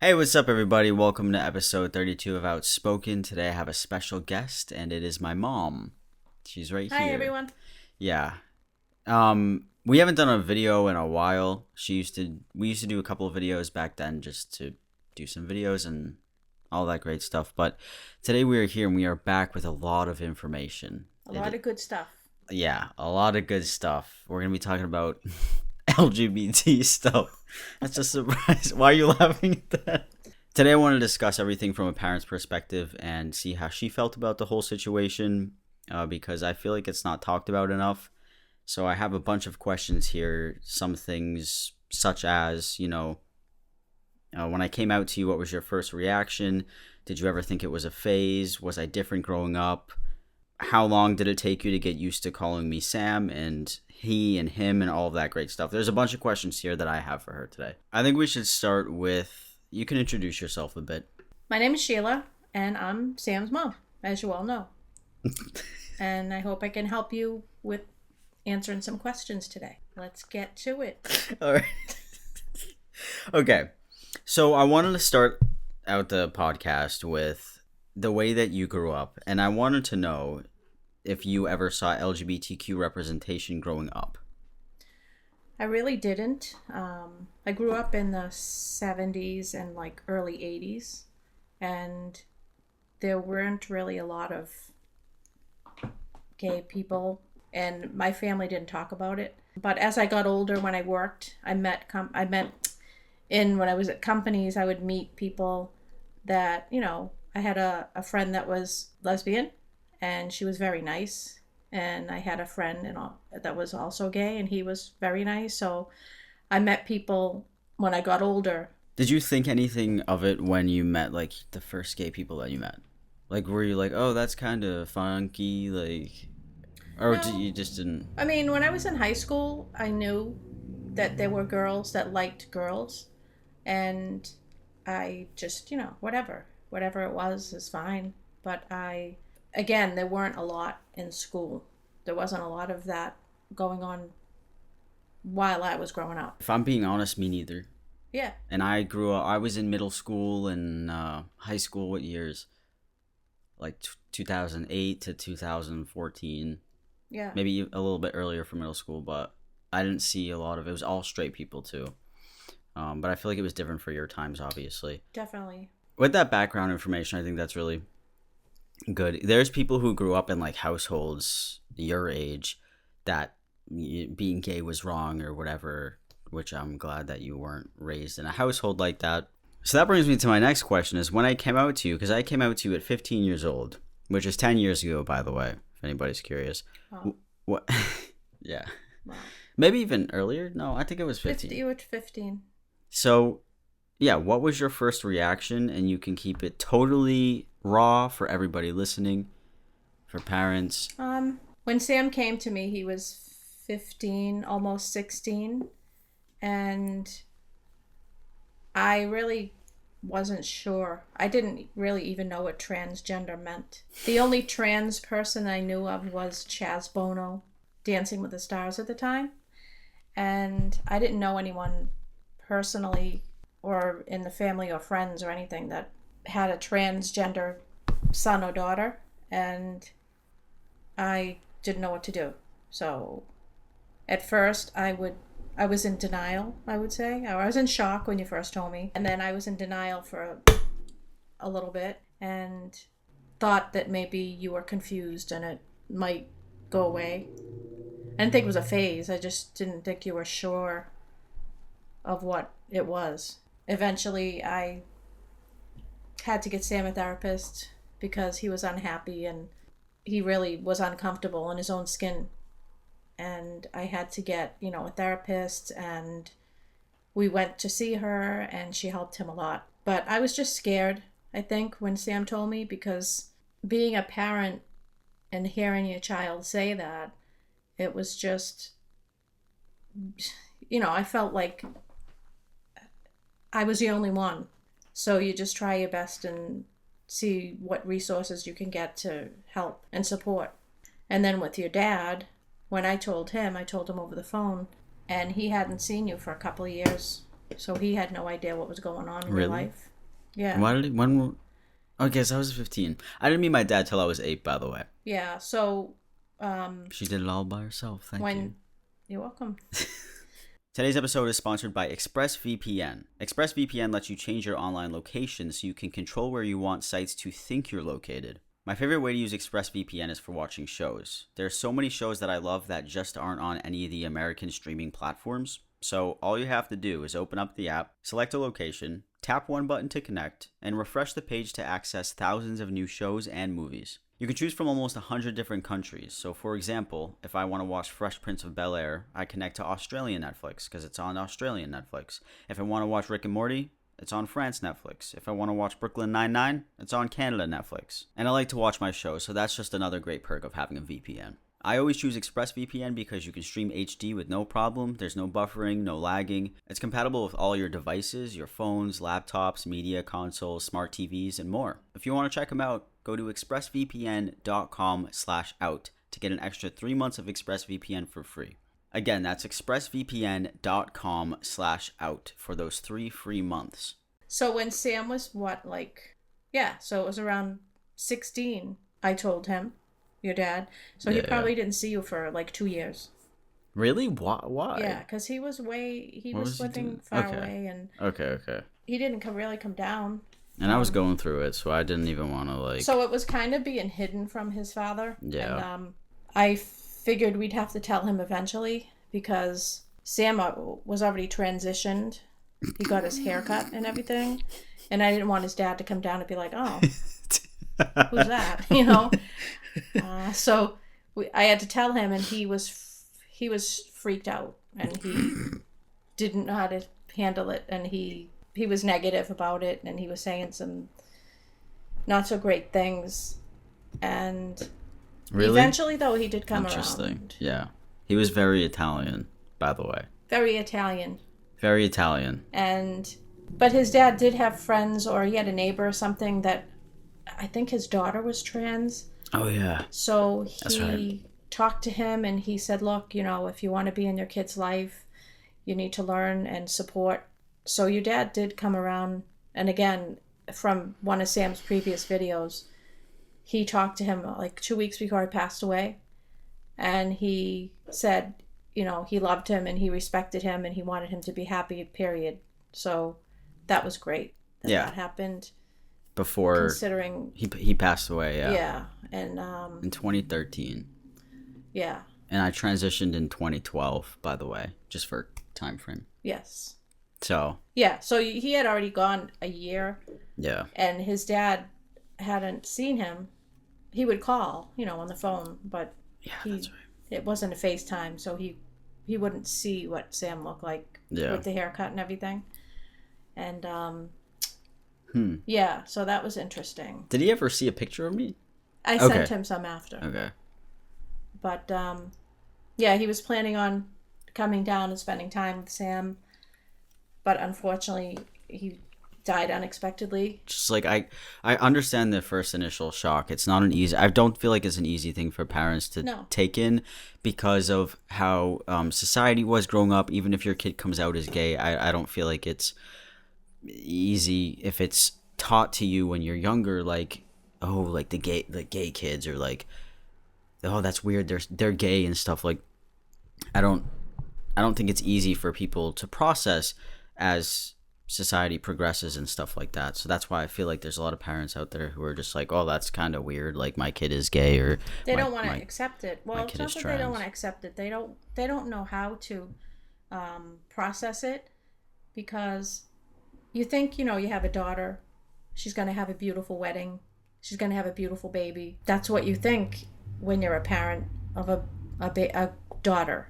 Hey, what's up, everybody? Welcome to episode 32 of Outspoken. Today I have a special guest, and it is my mom. She's right Hi, here. everyone. Yeah. We haven't done a video in a while. We used to do a couple of videos back then just to do some videos and all that great stuff. But today we are here and we are back with a lot of information. A lot of good stuff. Yeah, a lot of good stuff. We're going to be talking about LGBT stuff. That's a surprise. Why are you laughing at that? Today I want to discuss everything from a parent's perspective and see how she felt about the whole situation because I feel like it's not talked about enough. So I have a bunch of questions here. Some things such as, when I came out to you, what was your first reaction? Did you ever think it was a phase? Was I different growing up? How long did it take you to get used to calling me Sam and he and him and all of that great stuff? There's a bunch of questions here that I have for her today. I think we should start with, you can introduce yourself a bit. My name is Sheila, and I'm Sam's mom, as you all know. And I hope I can help you with answering some questions today. Let's get to it. All right. Okay. So I wanted to start out the podcast with the way that you grew up, and I wanted to know if you ever saw LGBTQ representation growing up. I really didn't. I grew up in the 70s and early 80s, and there weren't really a lot of gay people, and my family didn't talk about it. But as I got older, when I worked, when I was at companies, I would meet people that, I had a friend that was lesbian, and she was very nice. And I had a friend that was also gay, and he was very nice. So I met people when I got older. Did you think anything of it when you met, the first gay people that you met? Were you like, oh, that's kind of funky, or No. you just didn't? I mean, when I was in high school, I knew that there were girls that liked girls. And I just, whatever it was is fine. But again, there weren't a lot in school. There wasn't a lot of that going on while I was growing up. If I'm being honest, me neither. Yeah. And I was in middle school and high school, what years? 2008 to 2014. Yeah. Maybe a little bit earlier for middle school, but I didn't see a lot of it. It was all straight people too. But I feel like it was different for your times, obviously. Definitely. With that background information, I think that's really good. There's people who grew up in households your age that being gay was wrong or whatever, which I'm glad that you weren't raised in a household like that. So that brings me to my next question is when I came out to you, because I came out to you at 15 years old, which is 10 years ago, by the way, if anybody's curious. Wow. What? Yeah. Wow. Maybe even earlier? No, I think it was 15. You were 15. So, yeah, what was your first reaction? And you can keep it totally raw for everybody listening, for parents. When Sam came to me, he was 15, almost 16, and I really wasn't sure. I didn't really even know what transgender meant. The only trans person I knew of was Chaz Bono, Dancing with the Stars at the time, and I didn't know anyone personally or in the family or friends or anything that had a transgender son or daughter, and I didn't know what to do. So at first I was in denial, I would say. I was in shock when you first told me, and then I was in denial for a little bit and thought that maybe you were confused and it might go away. I didn't think it was a phase. I just didn't think you were sure of what it was. Eventually, I had to get Sam a therapist because he was unhappy and he really was uncomfortable in his own skin. And I had to get, a therapist, and we went to see her and she helped him a lot. But I was just scared, I think, when Sam told me, because being a parent and hearing your child say that, it was just, I felt like I was the only one. So you just try your best and see what resources you can get to help and support. And then with your dad, when I told him over the phone, and he hadn't seen you for a couple of years. So he had no idea what was going on in your life. Yeah. Why did he, when? Okay, so I was 15. I didn't meet my dad till I was 8, by the way. Yeah. So, She did it all by herself. Thank you. You're welcome. Today's episode is sponsored by ExpressVPN. ExpressVPN lets you change your online location so you can control where you want sites to think you're located. My favorite way to use ExpressVPN is for watching shows. There are so many shows that I love that just aren't on any of the American streaming platforms. So all you have to do is open up the app, select a location, tap one button to connect, and refresh the page to access thousands of new shows and movies. You can choose from almost 100 different countries. So for example, if I want to watch Fresh Prince of Bel-Air, I connect to Australian Netflix because it's on Australian Netflix. If I want to watch Rick and Morty, it's on France Netflix. If I want to watch Brooklyn Nine-Nine, it's on Canada Netflix. And I like to watch my shows, so that's just another great perk of having a VPN. I always choose ExpressVPN because you can stream HD with no problem. There's no buffering, no lagging. It's compatible with all your devices, your phones, laptops, media consoles, smart TVs, and more. If you want to check them out, go to expressvpn.com/out to get an extra 3 months of ExpressVPN for free. Again, that's expressvpn.com/out for those 3 free months. So when Sam was so it was around 16, I told him, your dad. So he probably didn't see you for 2 years. Really? Why? Yeah, because he was living far away, and Okay. he didn't really come down. And I was going through it, so I didn't even want to So it was kind of being hidden from his father. Yeah. And I figured we'd have to tell him eventually because Sam was already transitioned. He got his hair cut and everything. And I didn't want his dad to come down and be like, oh, who's that? So I had to tell him, and he was freaked out, and he didn't know how to handle it, and he was negative about it, and he was saying some not so great things, and eventually though he did come around. Yeah, he was very Italian, by the way. Very Italian. But his dad did have friends, or he had a neighbor or something that I think his daughter was trans. Oh, yeah. So he talked to him, and he said, look, if you want to be in your kid's life, you need to learn and support. So your dad did come around. And again, from one of Sam's previous videos, he talked to him 2 weeks before he passed away. And he said, he loved him and he respected him and he wanted him to be happy, period. So that was great that happened. Before considering he passed away, yeah, and in 2013, yeah, and I transitioned in 2012, by the way, just for time frame. Yes. So he had already gone a year. Yeah. And his dad hadn't seen him. He would call, on the phone, but that's right. It wasn't a FaceTime, so he wouldn't see what Sam looked like with the haircut and everything, and yeah, so that was interesting. Did he ever see a picture of me? I sent him some after. Okay. But, yeah, he was planning on coming down and spending time with Sam. But unfortunately, he died unexpectedly. Just I understand the first initial shock. It's not an easy... I don't feel like it's an easy thing for parents to take in because of how society was growing up. Even if your kid comes out as gay, I don't feel like it's easy if it's taught to you when you're younger, the gay kids are oh, that's weird, they're gay and stuff. I don't think it's easy for people to process as society progresses and stuff like that. So that's why I feel like there's a lot of parents out there who are just oh, that's kind of weird, my kid is gay, or they don't want to accept it. Well, it's not that they don't want to accept it, they don't know how to process it, because you think, you have a daughter, she's going to have a beautiful wedding, she's going to have a beautiful baby. That's what you think when you're a parent of a daughter.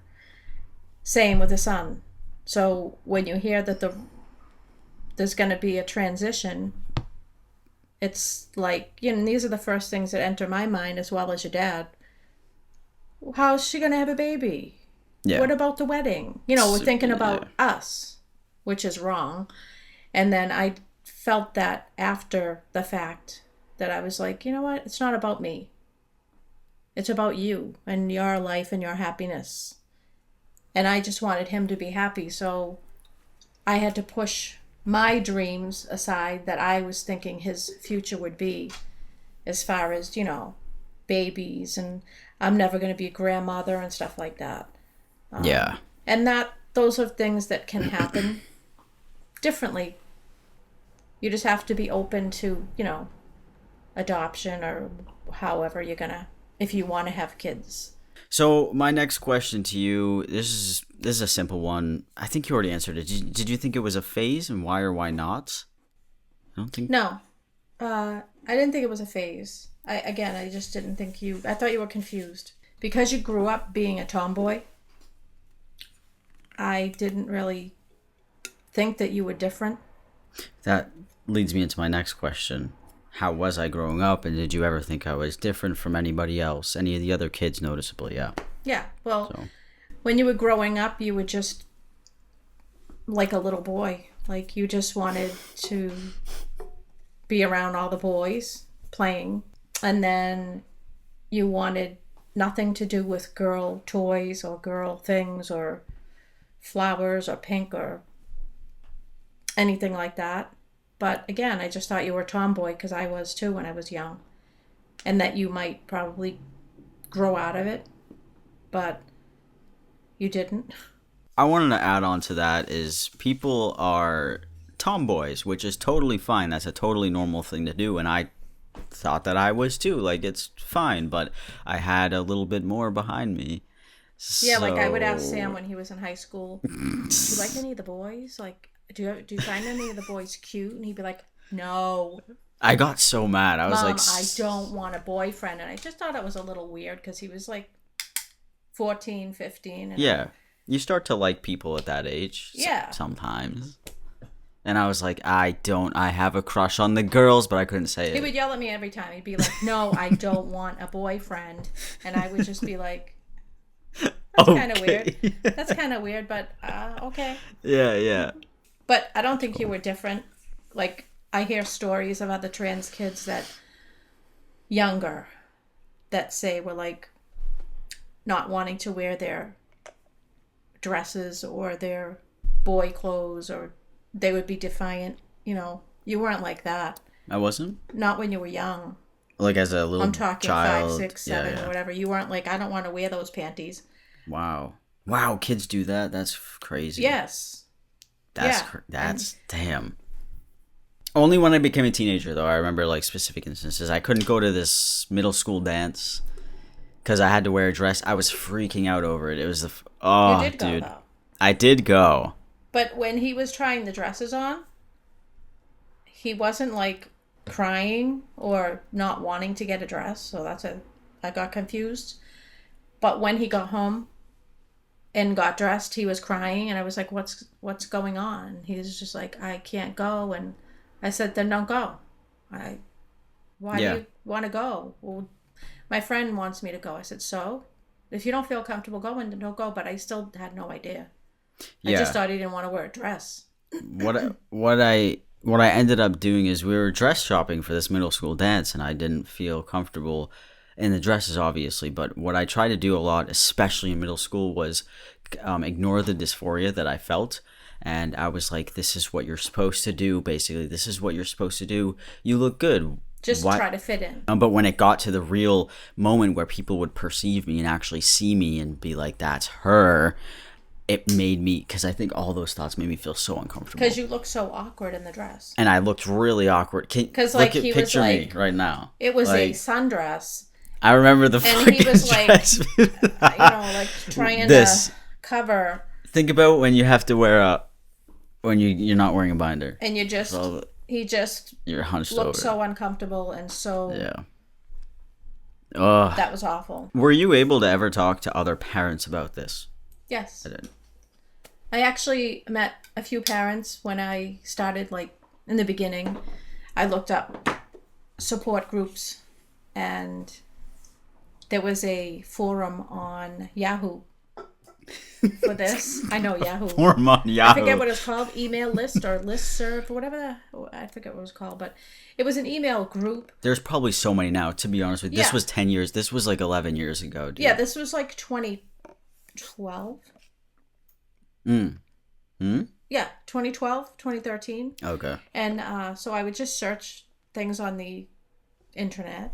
Same with a son. So when you hear that there's going to be a transition, it's these are the first things that enter my mind, as well as your dad. How's she going to have a baby? Yeah. What about the wedding? We're thinking about us, which is wrong. And then I felt that after the fact, that I was you know what? It's not about me. It's about you and your life and your happiness. And I just wanted him to be happy. So I had to push my dreams aside that I was thinking his future would be, as far as, babies, and I'm never going to be a grandmother and stuff like that. Yeah. And those are things that can happen differently. You just have to be open to, adoption, or however you're going to, if you want to have kids. So my next question to you, this is a simple one. I think you already answered it. Did you think it was a phase, and why or why not? I don't think. No. I didn't think it was a phase. I just didn't think I thought you were confused. Because you grew up being a tomboy, I didn't really think that you were different. That leads me into my next question. How was I growing up, and did you ever think I was different from anybody else, any of the other kids noticeably? Yeah. Yeah, well, when you were growing up, you were just like a little boy. Like, you just wanted to be around all the boys playing, and then you wanted nothing to do with girl toys or girl things or flowers or pink or anything like that. But again, I just thought you were a tomboy, because I was too when I was young, and that you might probably grow out of it, but you didn't. I wanted to add on to that is people are tomboys, which is totally fine. That's a totally normal thing to do, and I thought that I was too. Like, it's fine, but I had a little bit more behind me. Yeah, like I would ask Sam when he was in high school, do you like any of the boys? Like, do you find any of the boys cute? And he'd be like, no. I got so mad. I was Mom, like, I don't want a boyfriend. And I just thought it was a little weird, because he was like 14, 15. And yeah. You start to like people at that age. Yeah. Sometimes. And I was like, I have a crush on the girls, but I couldn't say it. He would yell at me every time. He'd be like, no, I don't want a boyfriend. And I would just be like, that's kind of weird. That's kind of weird, but okay. Yeah. But I don't think you were different. Like, I hear stories of other trans kids that younger that say were like not wanting to wear their dresses or their boy clothes, or they would be defiant. You weren't like that. I wasn't? Not when you were young. Like as a little child. I'm talking child. 5, 6, 7 or whatever. You weren't like, I don't want to wear those panties. Wow, kids do that? That's crazy. Yes. That's damn. Only when I became a teenager, though, I remember like specific instances. I couldn't go to this middle school dance because I had to wear a dress. I was freaking out over it. It was you did go, dude. Though. I did go. But when he was trying the dresses on, he wasn't like crying or not wanting to get a dress. So I got confused. But when he got home and got dressed, he was crying, and I was like, what's going on? He was just like, I can't go. And I said, then don't go. Why do you want to go? Well, my friend wants me to go. I said, so? If you don't feel comfortable going, then don't go. But I still had no idea. I just thought he didn't want to wear a dress. What I ended up doing is we were dress shopping for this middle school dance, and I didn't feel comfortable in the dresses, obviously, but what I tried to do a lot, especially in middle school, was ignore the dysphoria that I felt. And I was like, this is what you're supposed to do, basically. This is what you're supposed to do. You look good. Just try to fit in. But when it got to the real moment where people would perceive me and actually see me and be like, that's her, it made me, because I think all those thoughts made me feel so uncomfortable. Because you look so awkward in the dress. And I looked really awkward. Because like he was picture like, me right now. It was like, a sundress. I remember the fucking and he was like, dress. like trying to cover. Think about when you have to wear when you're not wearing a binder. And you just, you're hunched looked over. so uncomfortable and so. Yeah. That was awful. Were you able to ever talk to other parents about this? Yes. I did. I actually met a few parents when I started, like, in the beginning. I looked up support groups, and there was a forum on Yahoo for this. I know Yahoo. Forum on Yahoo. I forget what it's called. Email list or listserv or whatever. I forget what it was called, but it was an email group. There's probably so many now, to be honest with you. This was 10 years. This was like 11 years ago, dude. Yeah, this was like 2012. Hmm? Yeah, 2012, 2013. Okay. And so I would just search things on the internet.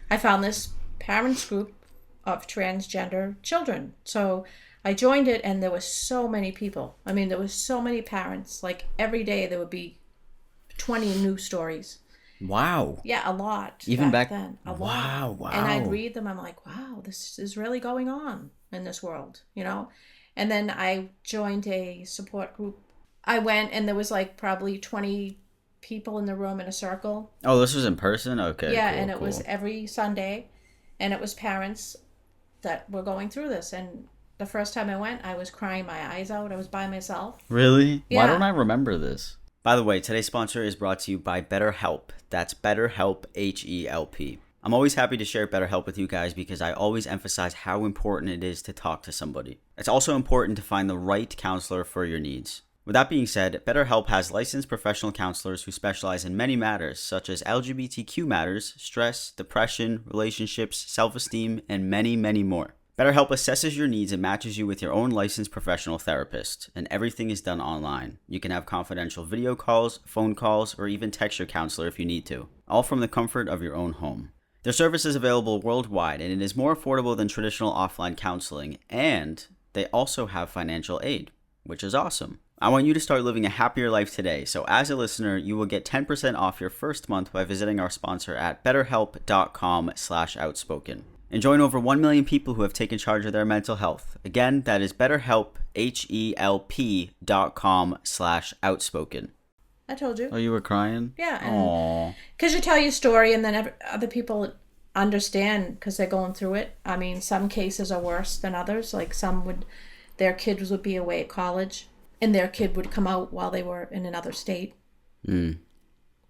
I found this parents group of transgender children. So I joined it, and there was so many people. I mean, there was so many parents. Like every day there would be 20 new stories. Wow. Yeah, a lot Even back then. A wow, lot. wow. And I'd read them. I'm like, wow, this is really going on in this world, you know? And then I joined a support group. I went, and there was like probably 20 people in the room in a circle. Oh, this was in person? Okay, Yeah, cool, and it cool. was every Sunday, and it was parents that were going through this. And the first time I went, I was crying my eyes out. I was by myself. Really? Why don't Yeah. I remember this? By the way, today's sponsor is brought to you by BetterHelp. That's BetterHelp, H-E-L-P. I'm always happy to share BetterHelp with you guys because I always emphasize how important it is to talk to somebody. It's also important to find the right counselor for your needs. With that being said, BetterHelp has licensed professional counselors who specialize in many matters such as LGBTQ matters, stress, depression, relationships, self-esteem, and many, many more. BetterHelp assesses your needs and matches you with your own licensed professional therapist, and everything is done online. You can have confidential video calls, phone calls, or even text your counselor if you need to, all from the comfort of your own home. Their service is available worldwide, and it is more affordable than traditional offline counseling, and they also have financial aid, which is awesome. I want you to start living a happier life today, so as a listener, you will get 10% off your first month by visiting our sponsor at betterhelp.com/outspoken. And join over 1 million people who have taken charge of their mental health. Again, that is betterhelp, HELP.com/outspoken. I told you. Oh, you were crying? Yeah. Aww. Because you tell your story, and then other people understand because they're going through it. I mean, some cases are worse than others. Like their kids would be away at college, and their kid would come out while they were in another state. Mm.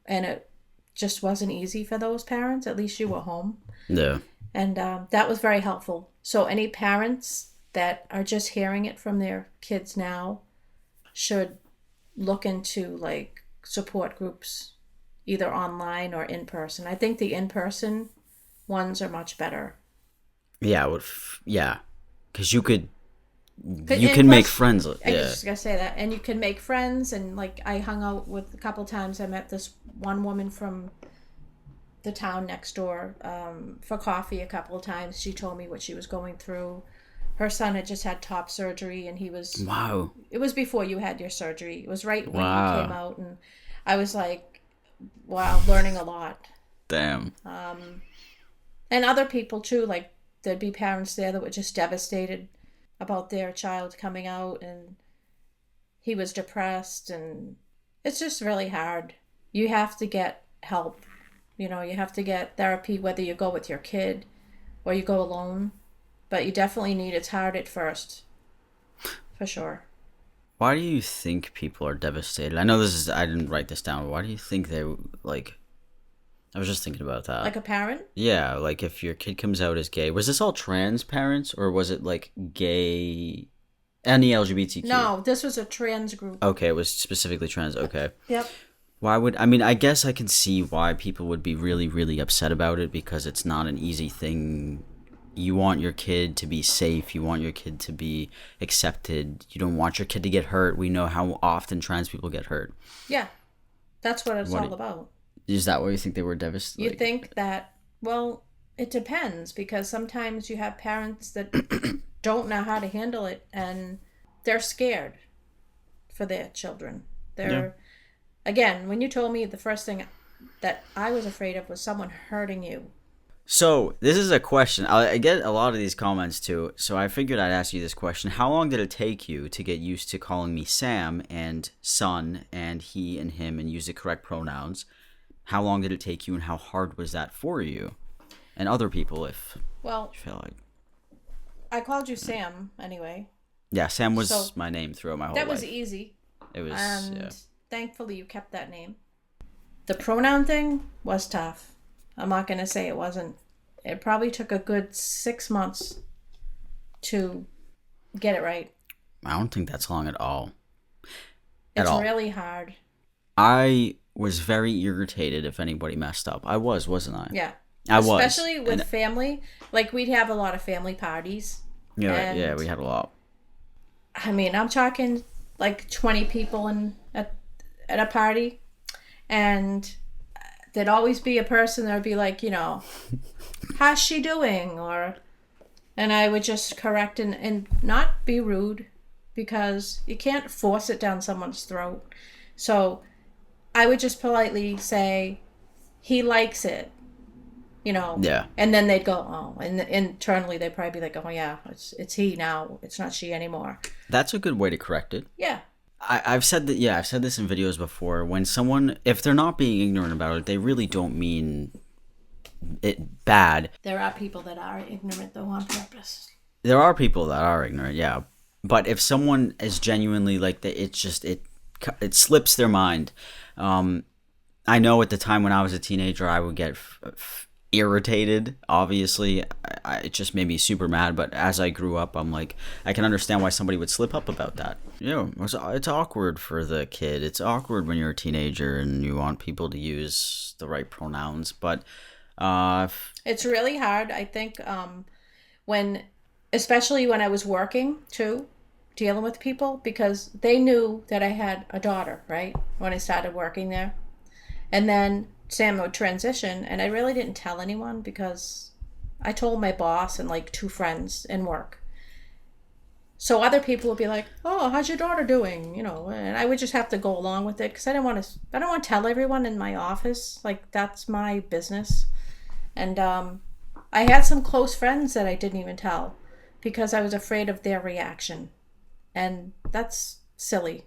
And it just wasn't easy for those parents. At least you were home. Yeah. And that was very helpful. So any parents that are just hearing it from their kids now should look into like support groups, either online or in person. I think the in-person ones are much better. Yeah, yeah. Because you can And make plus, friends. I was Yeah. just gonna say that, and you can make friends. And like I hung out with a couple times. I met this one woman from the town next door for coffee a couple of times. She told me what she was going through. Her son had just had top surgery, and he was Wow. It was before you had your surgery. It was right when Wow. you came out, and I was like, wow, learning a lot. Damn. And other people too, like there'd be parents there that were just devastated about their child coming out, and he was depressed, and it's just really hard. You have to get help. You know, you have to get therapy, whether you go with your kid or you go alone. But you definitely need, it's hard at first, for sure. Why do you think people are devastated? I know I didn't write this down, but why do you think they, like, I was just thinking about that. Like a parent? Yeah, like if your kid comes out as gay, was this all trans parents or was it like gay, any LGBTQ? No, this was a trans group. Okay, it was specifically trans. Okay. Yep. I guess I can see why people would be really, really upset about it because it's not an easy thing. You want your kid to be safe. You want your kid to be accepted. You don't want your kid to get hurt. We know how often trans people get hurt. Yeah. That's what it's all about. Is that why you think they were devastated? You think that, well, it depends, because sometimes you have parents that don't know how to handle it, and they're scared for their children. Again, when you told me, the first thing that I was afraid of was someone hurting you. So, this is a question. I get a lot of these comments too, so I figured I'd ask you this question. How long did it take you to get used to calling me Sam and son and he and him and use the correct pronouns? How long did it take you, and how hard was that for you? And other people, if Well, you feel like... I called you Sam anyway. Yeah, Sam was my name throughout my whole life. That was easy. It was, And thankfully you kept that name. The pronoun thing was tough. I'm not going to say it wasn't. It probably took a good 6 months to get it right. I don't think that's long at all. It's really hard. I was very irritated if anybody messed up. I was, wasn't I? Yeah. I was. Especially with family. Like, we'd have a lot of family parties. Yeah, we had a lot. I mean, I'm talking like 20 people at a party, and there'd always be a person that would be like, how's she doing? And I would just correct and not be rude, because you can't force it down someone's throat. So I would just politely say, he likes it, Yeah. and then they'd go, oh, and internally they'd probably be like, oh yeah, it's he now, it's not she anymore. That's a good way to correct it. Yeah. I've said that. Yeah, I've said this in videos before. When someone, if they're not being ignorant about it, they really don't mean it bad. There are people that are ignorant though on purpose. There are people that are ignorant, yeah. But if someone is genuinely like that, it slips their mind. I know at the time when I was a teenager, I would get irritated. Obviously, it just made me super mad. But as I grew up, I'm like, I can understand why somebody would slip up about that. It's awkward for the kid. It's awkward when you're a teenager and you want people to use the right pronouns. But it's really hard, I think, especially when I was working too, dealing with people, because they knew that I had a daughter, right? When I started working there. And then Sam would transition, and I really didn't tell anyone, because I told my boss and like 2 friends in work. So other people would be like, oh, how's your daughter doing? And I would just have to go along with it, because I don't want to tell everyone in my office, like, that's my business. And I had some close friends that I didn't even tell, because I was afraid of their reaction. And that's silly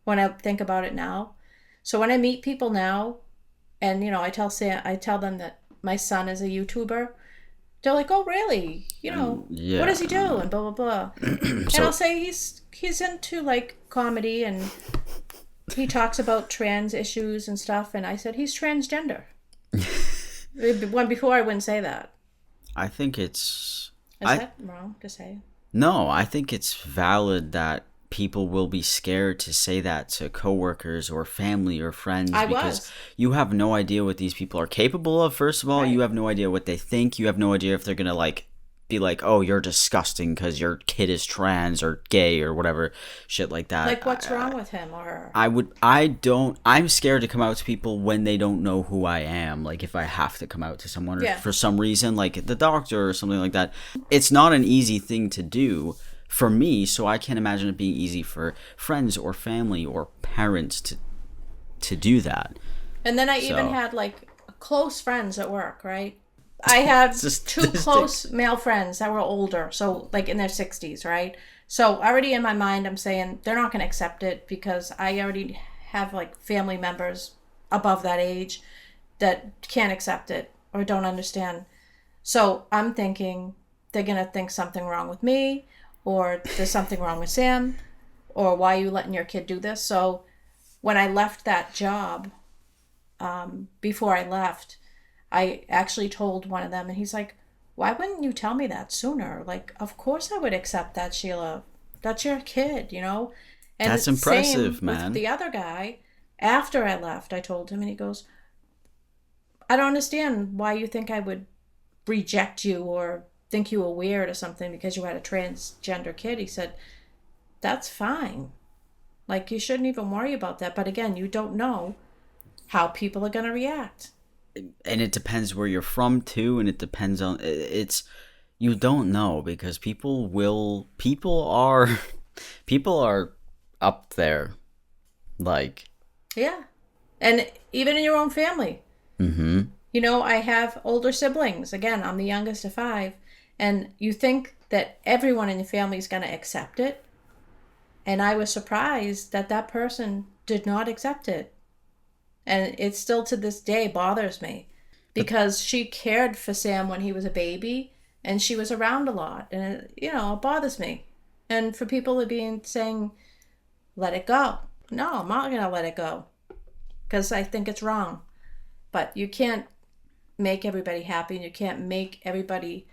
when I think about it now. So when I meet people now, and I tell them that my son is a YouTuber, they're like, "Oh, really? yeah. What does he do?" And blah blah blah. And I'll say he's into like comedy, and he talks about trans issues and stuff. And I said he's transgender. When before I wouldn't say that. I think it's. Is that wrong to say? No, I think it's valid that people will be scared to say that to coworkers or family or friends, because you have no idea what these people are capable of. First of all, right. You have no idea what they think. You have no idea if they're gonna be like, oh, you're disgusting because your kid is trans or gay or whatever shit like that. Like, what's wrong with him or her? I'm scared to come out to people when they don't know who I am. Like, if I have to come out to someone or for some reason, like the doctor or something like that, it's not an easy thing to do for me, so I can't imagine it being easy for friends or family or parents to do that. And then I even had like close friends at work, right? I had 2 close male friends that were older, so like in their 60s, right? So already in my mind, I'm saying they're not going to accept it, because I already have like family members above that age that can't accept it or don't understand. So I'm thinking they're going to think something wrong with me, or there's something wrong with Sam, or why are you letting your kid do this? So when I left that job, before I left, I actually told one of them, and he's like, why wouldn't you tell me that sooner? Like, of course I would accept that, Sheila. That's your kid, And that's impressive, man. With the other guy, after I left, I told him, and he goes, I don't understand why you think I would reject you or think you were weird or something because you had a transgender kid. He said, that's fine. Like, you shouldn't even worry about that. But again, you don't know how people are going to react. And it depends where you're from too, and it depends on you don't know, because people are up there, like, yeah, and even in your own family. Mm-hmm. I have older siblings. Again, I'm the youngest of 5, and you think that everyone in your family is going to accept it, and I was surprised that person did not accept it. And it still to this day bothers me, because she cared for Sam when he was a baby, and she was around a lot, and it bothers me. And for people to be saying, let it go. No, I'm not going to let it go, because I think it's wrong. But you can't make everybody happy, and you can't make everybody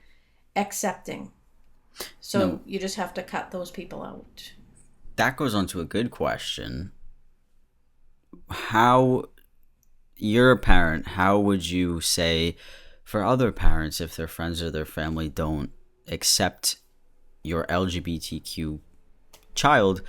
accepting. So you just have to cut those people out. That goes on to a good question. How... You're a parent. How would you say for other parents, if their friends or their family don't accept your LGBTQ child,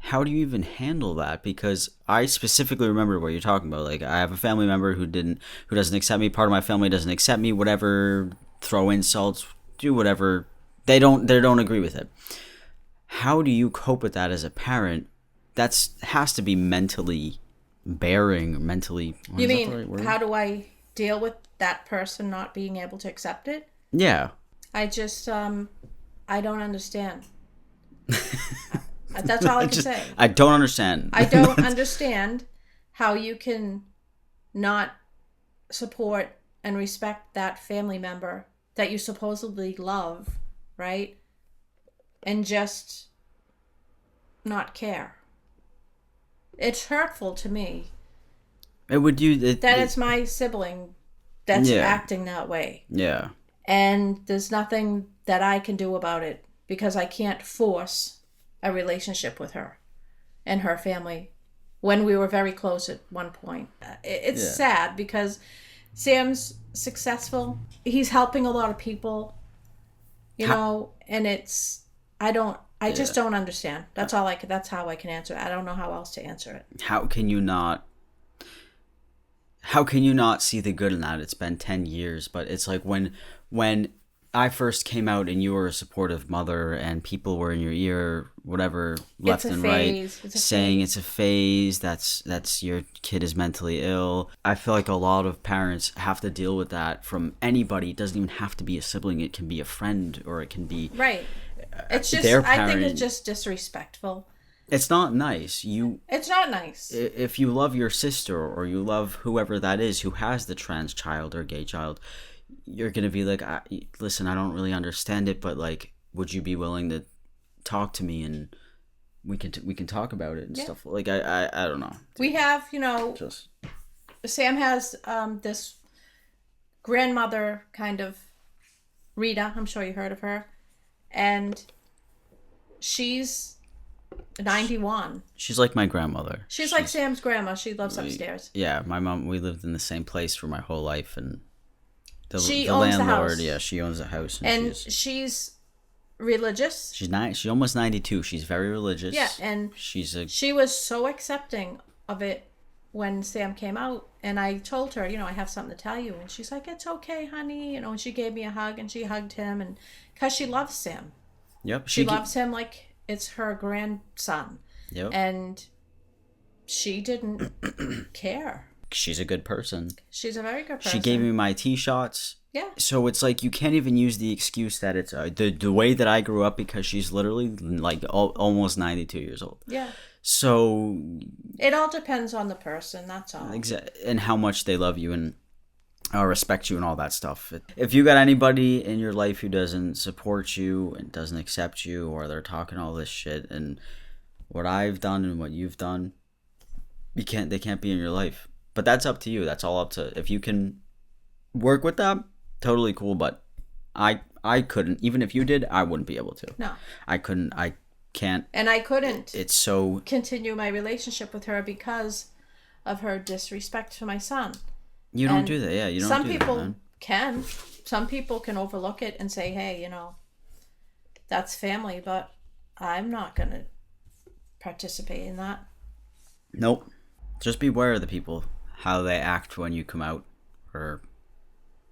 how do you even handle that? Because I specifically remember what you're talking about. Like, I have a family member who doesn't accept me. Part of my family doesn't accept me. Whatever, throw insults, do whatever. They don't agree with it. How do you cope with that as a parent? Has to be mentally bearing, mentally. You mean, how do I deal with that person not being able to accept it? Yeah. I just, I don't understand. That's all I can say. I don't understand. I don't understand how you can not support and respect that family member that you supposedly love, right? And just not care. It's hurtful to me. It's my sibling that's acting that way. Yeah. And there's nothing that I can do about it because I can't force a relationship with her and her family when we were very close at one point. It's sad because Sam's successful. He's helping a lot of people, you know, and I just don't understand. That's how I can answer it. I don't know how else to answer it. How can you not see the good in that? It's been 10 years, but it's like when I first came out and you were a supportive mother and people were in your ear, whatever, left and right, saying it's a phase, that's your kid is mentally ill. I feel like a lot of parents have to deal with that from anybody. It doesn't even have to be a sibling. It can be a friend or it can be It's just, I think it's just disrespectful. It's not nice. It's not nice. If you love your sister or you love whoever that is who has the trans child or gay child, you're going to be like, listen, I don't really understand it, but like, would you be willing to talk to me and we can talk about it and stuff. Like, I don't know. We have, Sam has this grandmother kind of, Rita, I'm sure you heard of her, and she's 91. She's like my grandmother. She's like Sam's grandma. She lives upstairs. Yeah, my mom, we lived in the same place for my whole life, and she owns landlord, the house. she owns the house. And she's religious. She's almost 92. She's very religious. Yeah, and she was so accepting of it when Sam came out, and I told her, I have something to tell you, and she's like, it's okay, honey, and she gave me a hug, and she hugged him, and because she loves Sam. Yep. She loves him like it's her grandson. Yep. And she didn't care. She's a good person. She's a very good person. She gave me my T-shots. Yeah. So it's like you can't even use the excuse that it's the way that I grew up, because she's literally like almost 92 years old. Yeah. So it all depends on the person. That's all. And how much they love you and respect you and all that stuff. If you got anybody in your life who doesn't support you and doesn't accept you, or they're talking all this shit and what I've done and what you've done, they can't be in your life. But that's up to you. That's all up to, if you can work with that, totally cool. But I couldn't. Even if you did, I wouldn't be able to. No. I couldn't. I can't. And I couldn't. It's so continue my relationship with her because of her disrespect to my son. You don't do that. Yeah, you don't. Some people can. Some people can overlook it and say, "Hey, that's family," but I'm not gonna participate in that. Nope. Just beware of the people, how they act when you come out, or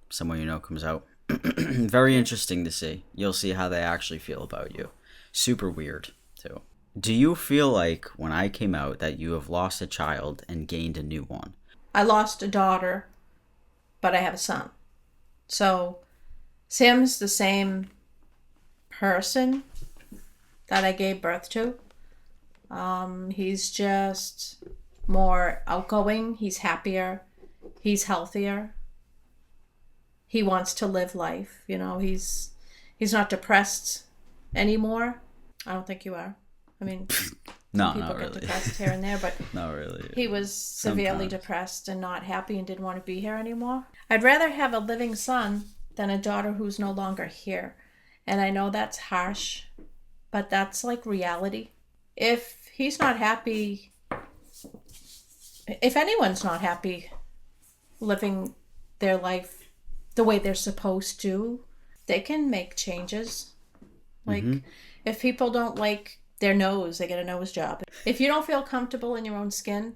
someone comes out. Very interesting to see. You'll see how they actually feel about you. Super weird, too. Do you feel like when I came out that you have lost a child and gained a new one? I lost a daughter, but I have a son. So Sam's the same person that I gave birth to. He's just more outgoing. He's happier. He's healthier. He wants to live life. He's not depressed anymore. I don't think you are. I mean, no, people not get really. Depressed here and there, but not really. He was severely depressed and not happy and didn't want to be here anymore. I'd rather have a living son than a daughter who's no longer here. And I know that's harsh, but that's like reality. If he's not happy, if anyone's not happy living their life the way they're supposed to, they can make changes. Like, if people don't like their nose, they get a nose job. If you don't feel comfortable in your own skin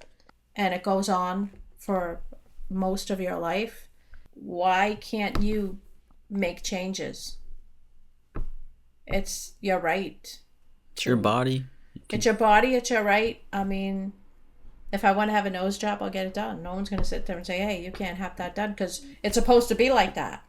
and it goes on for most of your life, why can't you make changes? It's your right. It's your body. It's your body, it's your right. I mean, if I want to have a nose job, I'll get it done. No one's going to sit there and say, hey, you can't have that done, because it's supposed to be like that.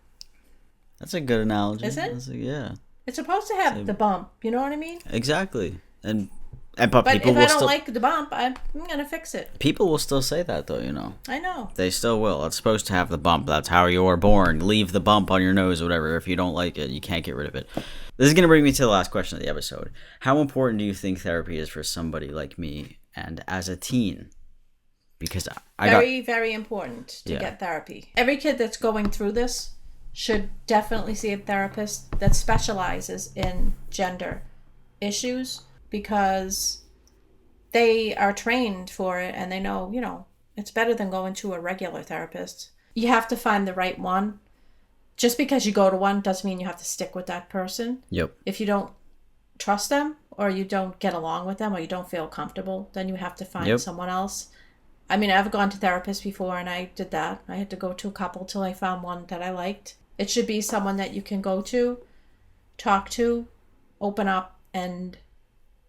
That's a good analogy. Is it? Yeah. It's supposed to have the bump. You know what I mean? Exactly. But But people if will I don't still like the bump, I'm going to fix it. people will still say that though, you know. I know. They still will. It's supposed to have the bump. That's how you were born. Leave the bump on your nose or whatever. If you don't like it, you can't get rid of it. This is going to bring me to the last question of the episode. How important do you think therapy is for somebody like me and as a teen? Because Very, very important to get therapy. Every kid that's going through this should definitely see a therapist that specializes in gender issues, because they are trained for it and they know, you know, it's better than going to a regular therapist. You have to find the right one. Just because you go to one doesn't mean you have to stick with that person. Yep. If you don't trust them, or you don't get along with them, or you don't feel comfortable, then you have to find someone else. I mean, I've gone to therapists before and I did that. I had to go to a couple till I found one that I liked. It should be someone that you can go to, talk to, open up, and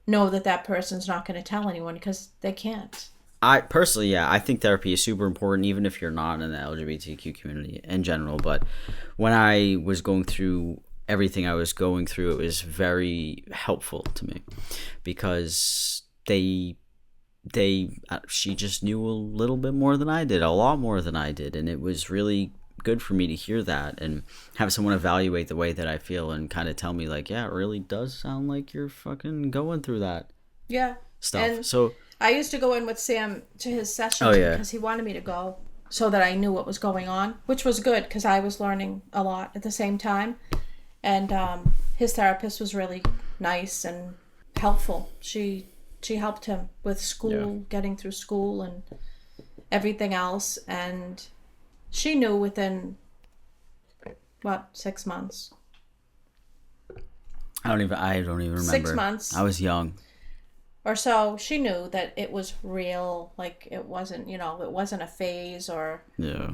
know that that person's not going to tell anyone, because they can't. I personally, I think therapy is super important, even if you're not in the LGBTQ community in general. But when I was going through everything I was going through, it was very helpful to me, because she just knew a little bit more than I did, a lot more than I did, and it was really good for me to hear that and have someone evaluate the way that I feel and kind of tell me like, yeah, it really does sound like you're fucking going through that stuff. And so I used to go in with Sam to his session because he wanted me to go so that I knew what was going on, which was good because I was learning a lot at the same time. And his therapist was really nice and helpful. She helped him with school, getting through school and everything else. And she knew within, 6 months? I don't even remember. 6 months. I was young. Or so, she knew that it was real. Like, it wasn't, it wasn't a phase or... Yeah.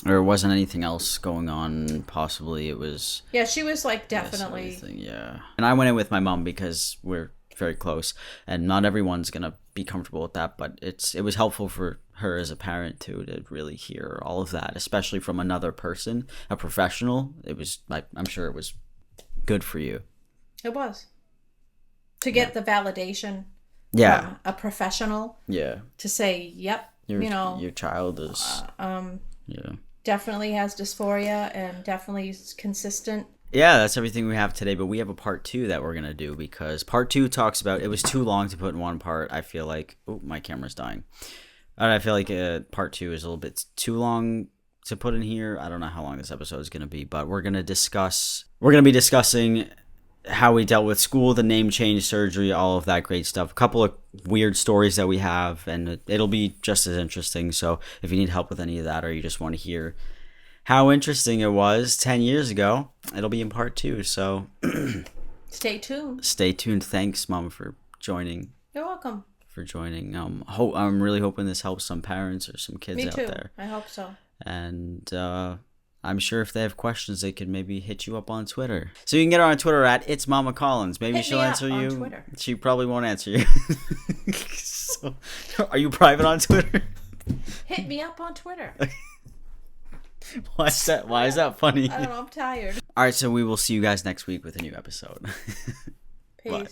Or it wasn't anything else going on, possibly. It was... Yeah, she was, like, definitely... Yeah. And I went in with my mom because we're very close. And not everyone's going to be comfortable with that. But it was helpful for her as a parent, too, to really hear all of that. Especially from another person, a professional. It was, like, I'm sure it was good for you. It was. To get the validation from a professional. Yeah. To say, yep, your child is... definitely has dysphoria and definitely is consistent. Yeah, that's everything we have today, but we have a part 2 that we're going to do, because part 2 talks about... It was too long to put in one part, I feel like. Oh, my camera's dying. And I feel like part 2 is a little bit too long to put in here. I don't know how long this episode is going to be, but we're going to be discussing how we dealt with school, the name change, surgery, all of that great stuff. A couple of weird stories that we have, and it'll be just as interesting. So if you need help with any of that, or you just want to hear how interesting it was 10 years ago, it'll be in part 2. So stay tuned. Stay tuned. Thanks, Mom, for joining. You're welcome. For joining. I'm really hoping this helps some parents or some kids out there. I hope so. And I'm sure if they have questions, they could maybe hit you up on Twitter. So you can get her on Twitter at It's Mama Collins. Maybe she'll answer you. On Twitter. She probably won't answer you. So, are you private on Twitter? Hit me up on Twitter. Why is that funny? I don't know. I'm tired. All right, so we will see you guys next week with a new episode. Peace. Bye.